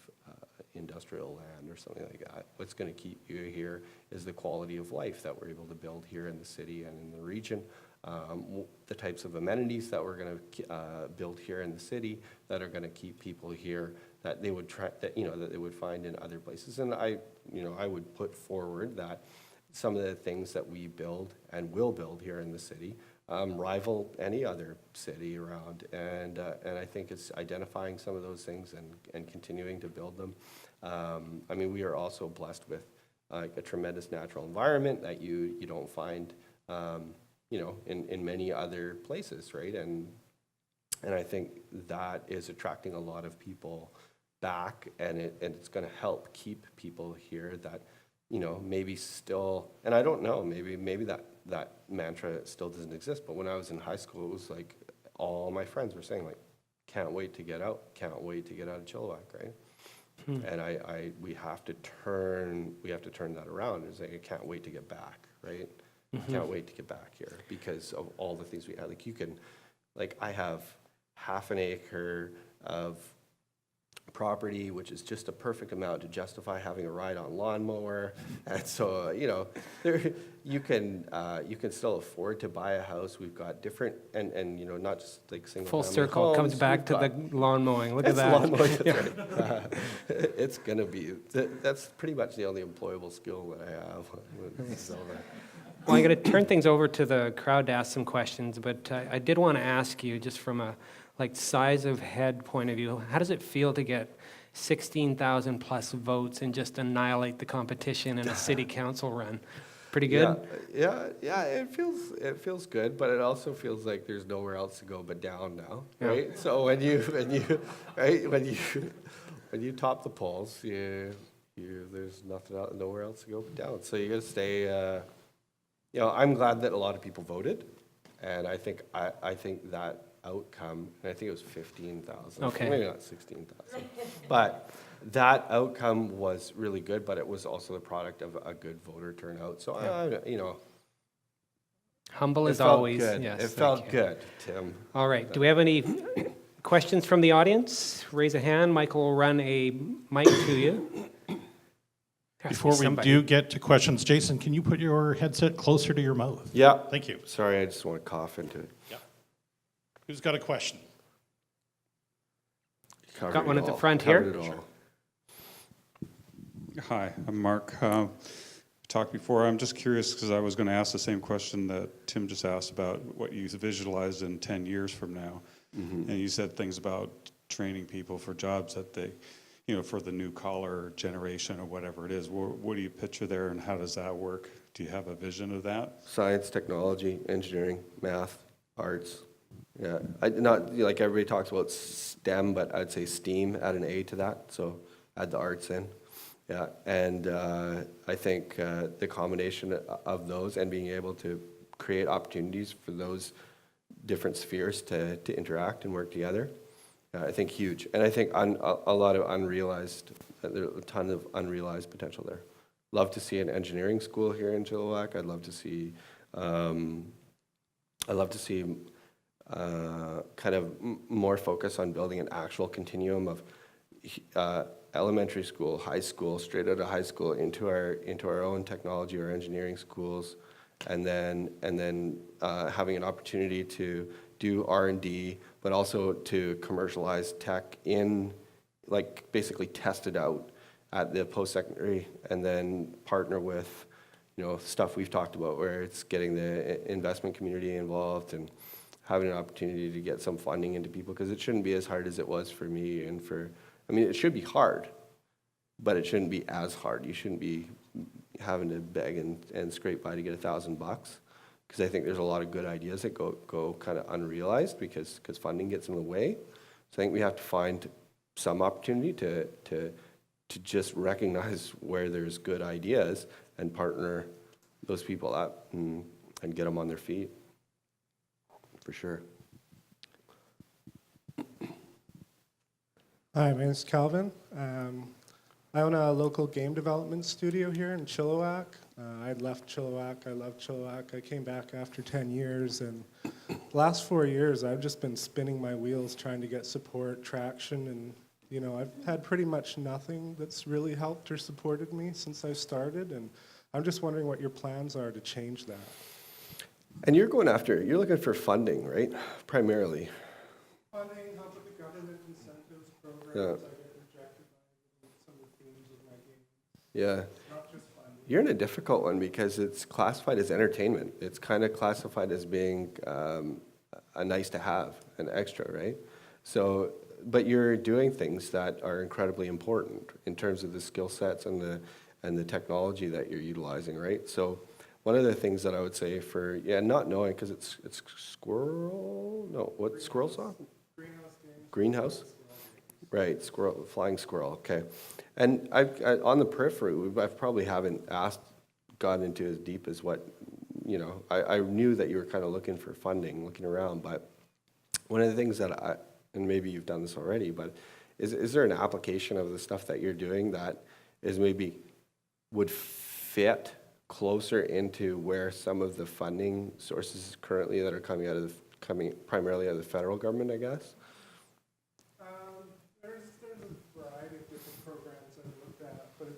industrial land or something like that. What's going to keep you here is the quality of life that we're able to build here in the city and in the region. The types of amenities that we're going to build here in the city that are going to keep people here that they would that they would find in other places. And I would put forward that some of the things that we build and will build here in the city rival any other city around. And I think it's identifying some of those things and continuing to build them. I mean, we are also blessed with a tremendous natural environment that you don't find in many other places, right? And I think that is attracting a lot of people back, and it's going to help keep people here that maybe still, and I don't know, maybe that mantra still doesn't exist, but when I was in high school, it was like all my friends were saying like, can't wait to get out, can't wait to get out of Chilliwack, right? And we have to turn that around and say, I can't wait to get back, right? I can't wait to get back here because of all the things we have. Like I have half an acre of property, which is just a perfect amount to justify having a ride-on lawnmower, and so you can still afford to buy a house. We've got different and not just like single. Full family circle homes. comes back to the lawn mowing. Look at that. Lawn mowing, that's right. It's gonna be that's pretty much the only employable skill that I have. So, Well, I'm going to turn things over to the crowd to ask some questions, but I did want to ask you, just from a size of head point of view, how does it feel to get 16,000 plus votes and just annihilate the competition in a city council run? Pretty good? Yeah. It feels good, but it also feels like there's nowhere else to go but down now, right? Yeah. So when you top the polls, there's nowhere else to go but down. So you got to stay. I'm glad that a lot of people voted, and I think that outcome, and I think it was 15,000. Okay. Maybe not 16,000, but that outcome was really good. But it was also the product of a good voter turnout. So humble as felt always. Good. Yes, it felt good, Tim. All right. Do we have any questions from the audience? Raise a hand. Michael will run a mic to you. Before we do get to questions, Jason, can you put your headset closer to your mouth? Yeah. Thank you. Sorry, I just want to cough into it. Yeah. Who's got a question? Got one at the front here. Sure. Hi, I'm Mark. Talked before. I'm just curious because I was going to ask the same question that Tim just asked about what you visualized in 10 years from now. Mm-hmm. And you said things about training people for jobs that they, for the new collar generation or whatever it is. What do you picture there and how does that work? Do you have a vision of that? Science, technology, engineering, math, arts. Yeah, not like everybody talks about STEM, but I'd say STEAM, add an A to that, so add the arts in. Yeah, and I think the combination of those and being able to create opportunities for those different spheres to interact and work together, I think huge. And I think a lot of there's a ton of unrealized potential there. Love to see an engineering school here in Chilliwack. I'd love to see kind of more focus on building an actual continuum of elementary school, high school, straight out of high school into our own technology or engineering schools, and then having an opportunity to do R&D, but also to commercialize tech in, like, basically test it out at the post-secondary, and then partner with, stuff we've talked about, where it's getting the investment community involved and having an opportunity to get some funding into people, because it shouldn't be as hard as it was for me and it should be hard, but it shouldn't be as hard. You shouldn't be having to beg and scrape by to get $1,000, because I think there's a lot of good ideas that go kind of unrealized because funding gets in the way. So I think we have to find some opportunity to just recognize where there's good ideas and partner those people up and get them on their feet, for sure. Hi, my name is Calvin. I own a local game development studio here in Chilliwack. I'd left Chilliwack. I love Chilliwack. I came back after 10 years, and the last 4 years I've just been spinning my wheels trying to get support, traction, and I've had pretty much nothing that's really helped or supported me since I started, and I'm just wondering what your plans are to change that. And you're looking for funding, right? Primarily. Funding, help with the government incentives programs. Yeah. I get rejected by some of the themes of my game. Yeah. Not just funding. You're in a difficult one because it's classified as entertainment. It's kind of classified as being a nice to have, an extra, right? So, but you're doing things that are incredibly important in terms of the skill sets and the technology that you're utilizing, right? So one of the things that I would say not knowing, because it's Squirrel Saw? Greenhouse games. Greenhouse? Right, flying squirrel, okay. And on the periphery, I probably haven't gone into as deep as what, I knew that you were kind of looking for funding, looking around, but one of the things that and maybe you've done this already, but is there an application of the stuff that you're doing that is maybe would fit closer into where some of the funding sources currently that are coming primarily out of the federal government, I guess? There's a variety of different programs I've looked at, but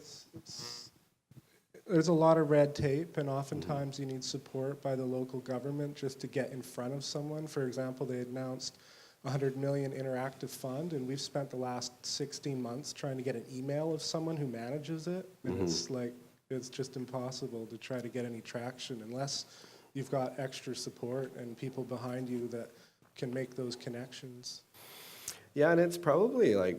there's a lot of red tape, and oftentimes you need support by the local government just to get in front of someone. For example, they announced $100 million interactive fund, and we've spent the last 16 months trying to get an email of someone who manages it, and it's just impossible to try to get any traction unless you've got extra support and people behind you that can make those connections. Yeah, and it's probably like,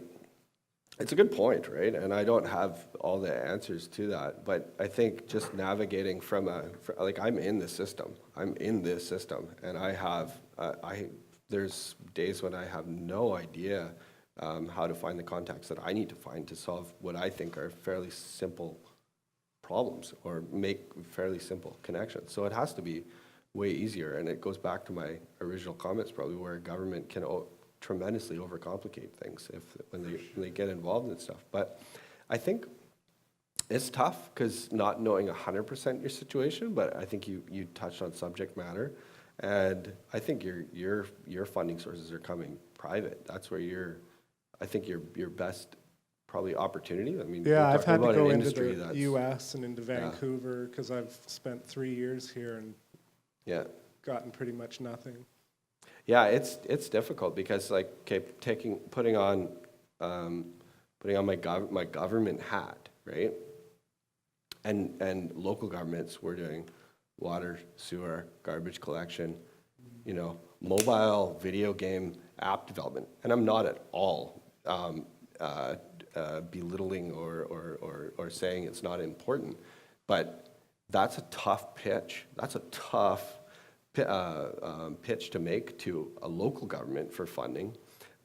it's a good point, right? And I don't have all the answers to that, but I think just navigating like I'm in the system. I'm in this system, and there's days when I have no idea how to find the contacts that I need to find to solve what I think are fairly simple problems or make fairly simple connections. So it has to be way easier, and it goes back to my original comments probably, where government can tremendously overcomplicate things when they get involved in stuff. But I think it's tough because not knowing 100% your situation, but I think you touched on subject matter, and I think your funding sources are coming private. That's where I think your best probably opportunity. I mean, Yeah, I've had to go into industry the U.S. and into Vancouver because I've spent 3 years here and gotten pretty much nothing. Yeah, it's difficult because like, okay, putting on my government hat, right? And local governments, we're doing water, sewer, garbage collection, mobile video game app development, and I'm not at all belittling or saying it's not important, but that's a tough pitch. That's a tough pitch to make to a local government for funding.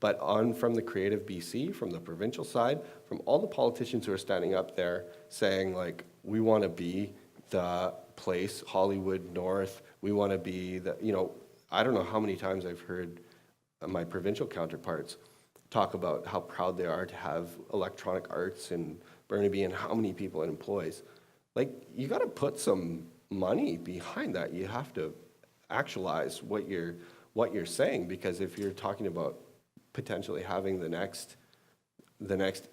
But from the Creative BC, from the provincial side, from all the politicians who are standing up there saying, like, we want to be the place, Hollywood North, we want to be I don't know how many times I've heard my provincial counterparts talk about how proud they are to have electronic arts in Burnaby and how many people it employs. Like, you got to put some money behind that. You have to actualize what you're saying, because if you're talking about potentially having the next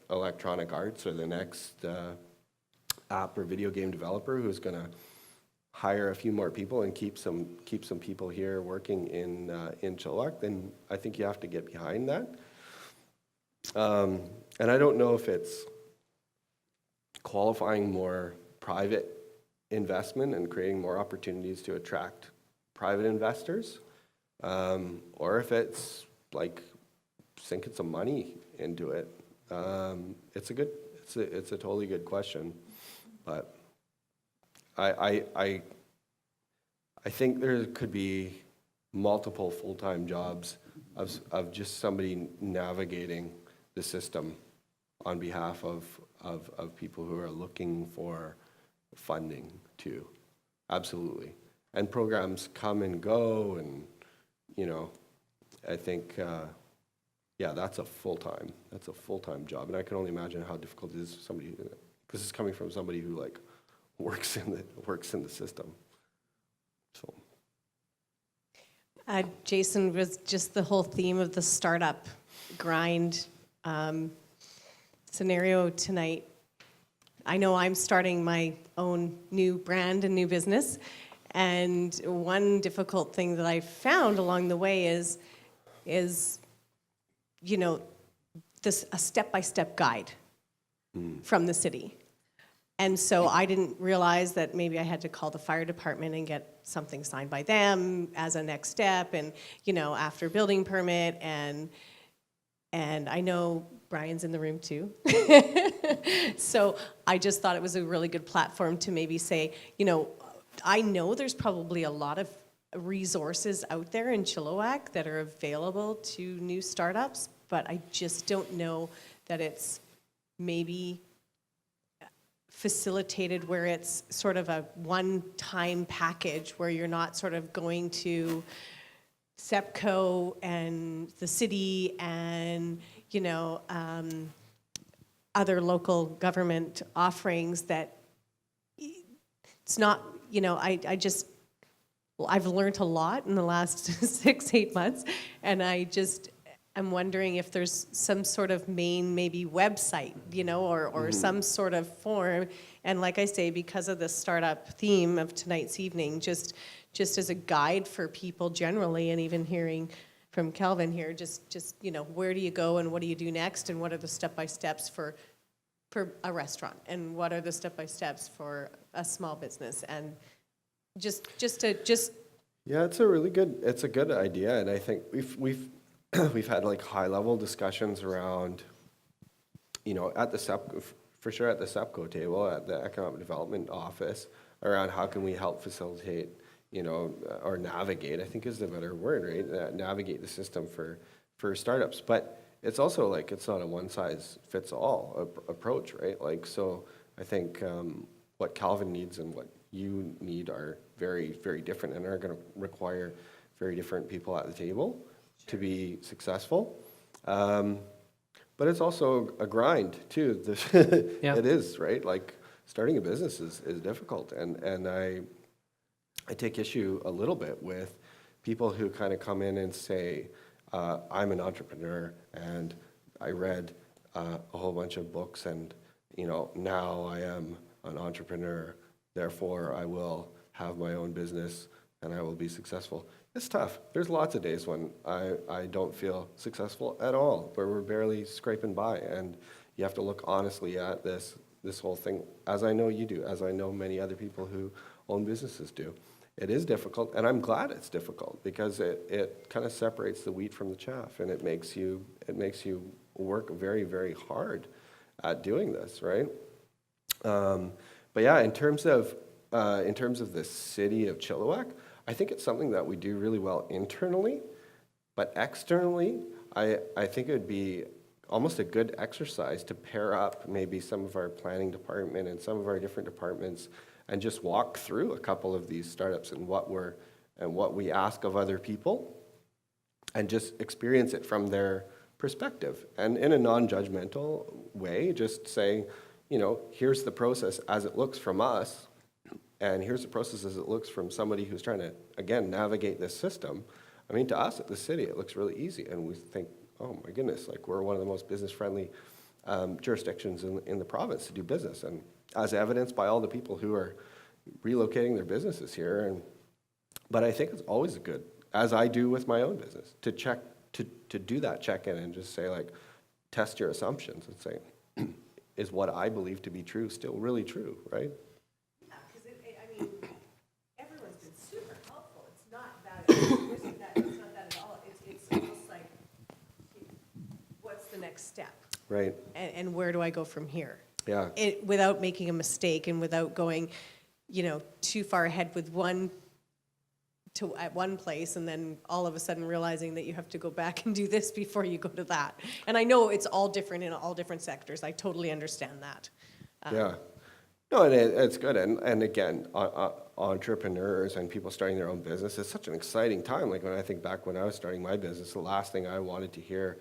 electronic arts or the next app or video game developer who's going to hire a few more people and keep some people here working in Chilliwack, then I think you have to get behind that. And I don't know if it's qualifying more private investment and creating more opportunities to attract private investors, or if it's like sinking some money into it. It's a totally good question, but I think there could be multiple full-time jobs of just somebody navigating the system on behalf of people who are looking for funding too. Absolutely. And programs come and go, and I think that's a full-time job, and I can only imagine how difficult it is for somebody. This is coming from somebody who like works in the system. So, Jason, was just the whole theme of the startup grind scenario tonight. I know I'm starting my own new brand and new business, and one difficult thing that I found along the way is a step-by-step guide from the city. And so I didn't realize that maybe I had to call the fire department and get something signed by them as a next step, and after building permit, and I know Brian's in the room too. So I just thought it was a really good platform to maybe say, I know there's probably a lot of resources out there in Chilliwack that are available to new startups, but I just don't know that it's maybe facilitated where it's sort of a one-time package where you're not sort of going to SEPCO and the city and, other local government offerings that it's not, I've learned a lot in the last 6-8 months, and I'm wondering if there's some sort of main maybe website, or some sort of form. And like I say, because of the startup theme of tonight's evening, just as a guide for people generally, and even hearing from Kelvin here, just where do you go and what do you do next, and what are the step-by-steps for a restaurant, and what are the step-by-steps for a small business, and just Yeah, it's a good idea, and I think we've had like high level discussions around, at the for sure at the SEPCO table, at the Economic Development Office, around how can we help facilitate, or navigate, I think is the better word, right? Navigate the system for startups, but it's also like it's not a one size fits all approach, right? Like, so I think what Calvin needs and what you need are very, very different, and are going to require very different people at the table to be successful. But it's also a grind too. Yeah. It is, right? Like starting a business is difficult, and I take issue a little bit with people who kind of come in and say, I'm an entrepreneur and I read a whole bunch of books, and now I am an entrepreneur, therefore I will have my own business and I will be successful. It's tough. There's lots of days when I don't feel successful at all, where we're barely scraping by, and you have to look honestly at this whole thing, as I know you do, as I know many other people who own businesses do. It is difficult, and I'm glad it's difficult, because it kind of separates the wheat from the chaff, and it makes you work very, very hard at doing this, right? But yeah, in terms of the city of Chilliwack, I think it's something that we do really well internally, but externally, I think it would be almost a good exercise to pair up maybe some of our planning department and some of our different departments, and just walk through a couple of these startups and what we ask of other people, and just experience it from their perspective, and in a non-judgmental way, just saying, here's the process as it looks from us, and here's the process as it looks from somebody who's trying to, again, navigate this system. I mean, to us at the city, it looks really easy, and we think, oh my goodness, like we're one of the most business-friendly jurisdictions in the province to do business, and as evidenced by all the people who are relocating their businesses here. But I think it's always good, as I do with my own business, to check, to do that check-in and just say, like, test your assumptions and say, is what I believe to be true still really true, right? Yeah, because everyone's been super helpful. It's not that. It's not that at all. It's almost like, what's the next step? Right. And where do I go from here? Yeah. Without making a mistake, and without going, too far ahead with at one place, and then all of a sudden realizing that you have to go back and do this before you go to that. And I know it's all different in all different sectors. I totally understand that. Yeah. No, and it's good. And again, entrepreneurs and people starting their own business, it's such an exciting time. Like when I think back when I was starting my business, the last thing I wanted to hear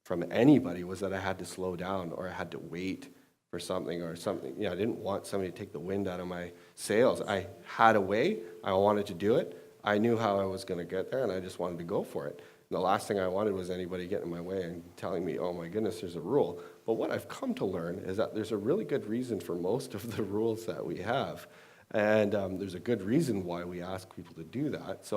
from anybody was that I had to slow down, or I had to wait for something, or something. I didn't want somebody to take the wind out of my sails. I had a way. I wanted to do it. I knew how I was going to get there, and I just wanted to go for it. And the last thing I wanted was anybody getting in my way and telling me, oh my goodness, there's a rule. But what I've come to learn is that there's a really good reason for most of the rules that we have. And there's a good reason why we ask people to do that.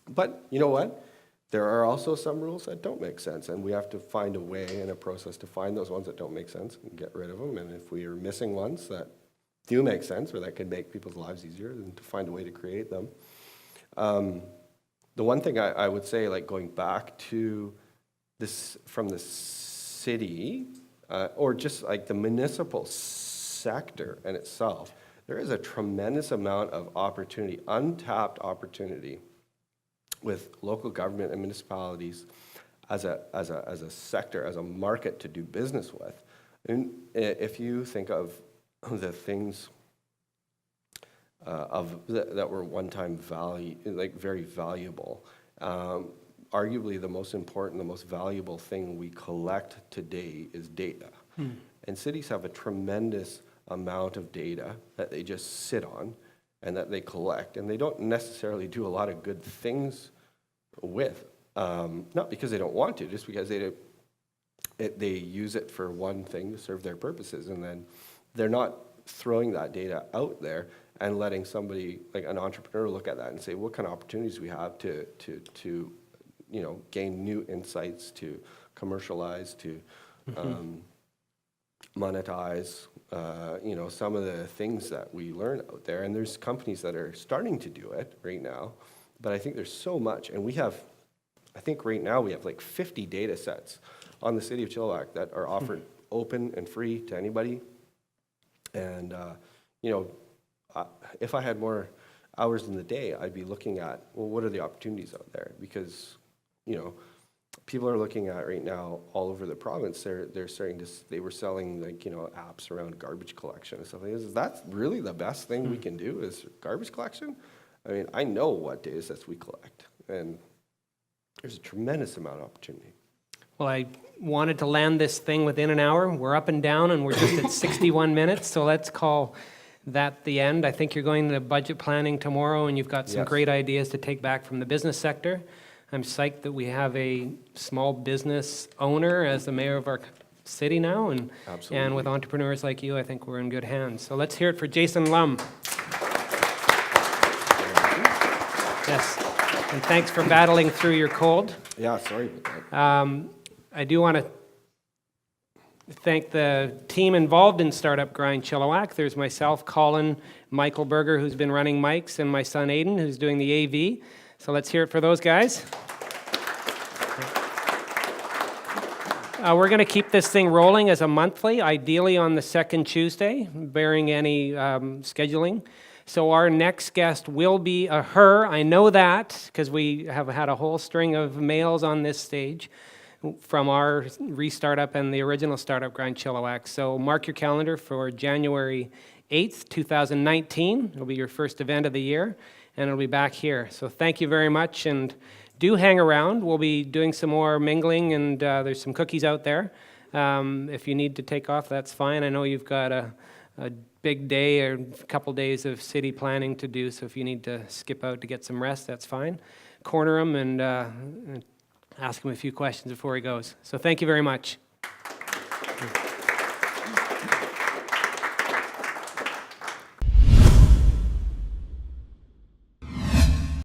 But you know what? There are also some rules that don't make sense, and we have to find a way and a process to find those ones that don't make sense and get rid of them. And if we are missing ones that do make sense, or that could make people's lives easier, then to find a way to create them. The one thing I would say, like going back to this from the city, or just like the municipal sector in itself, there is a tremendous amount of opportunity, untapped opportunity, with local government and municipalities as a sector, as a market to do business with. And if you think of the things that were one-time value, like very valuable, arguably the most important, the most valuable thing we collect today is data. And cities have a tremendous amount of data that they just sit on and that they collect, and they don't necessarily do a lot of good things with. Not because they don't want to, just because they use it for one thing to serve their purposes, and then they're not throwing that data out there and letting somebody, like an entrepreneur, look at that and say, what kind of opportunities we have to gain new insights, to commercialize, to monetize, some of the things that we learn out there. And there's companies that are starting to do it right now, but I think there's so much, and I think right now we have like 50 data sets on the city of Chilliwack that are offered open and free to anybody. And, if I had more hours in the day, I'd be looking at, well, what are the opportunities out there? Because, people are looking at right now all over the province, they're starting to, they were selling apps around garbage collection and stuff like this. Is that really the best thing we can do, is garbage collection? I mean, I know what data sets we collect, and there's a tremendous amount of opportunity. Well, I wanted to land this thing within an hour. We're up and down, and we're just at 61 minutes, so let's call that the end. I think you're going to budget planning tomorrow, and you've got some Yes. great ideas to take back from the business sector. I'm psyched that we have a small business owner as the mayor of our city now, and Absolutely. with entrepreneurs like you, I think we're in good hands. So let's hear it for Jason Lum. Yes, and thanks for battling through your cold. Yeah, sorry about that. I do want to thank the team involved in Startup Grind Chilliwack. There's myself, Colin, Michael Berger, who's been running mics, and my son Aiden, who's doing the AV. So let's hear it for those guys. We're going to keep this thing rolling as a monthly, ideally on the second Tuesday, bearing any scheduling. So our next guest will be a her. I know that because we have had a whole string of males on this stage from our Restartup and the original Startup Grind Chilliwack. So mark your calendar for January 8th, 2019. It'll be your first event of the year, and it'll be back here. So thank you very much, and do hang around. We'll be doing some more mingling, and there's some cookies out there. If you need to take off, that's fine. I know you've got a big day or a couple days of city planning to do, so if you need to skip out to get some rest, that's fine. Corner him and ask him a few questions before he goes. So thank you very much.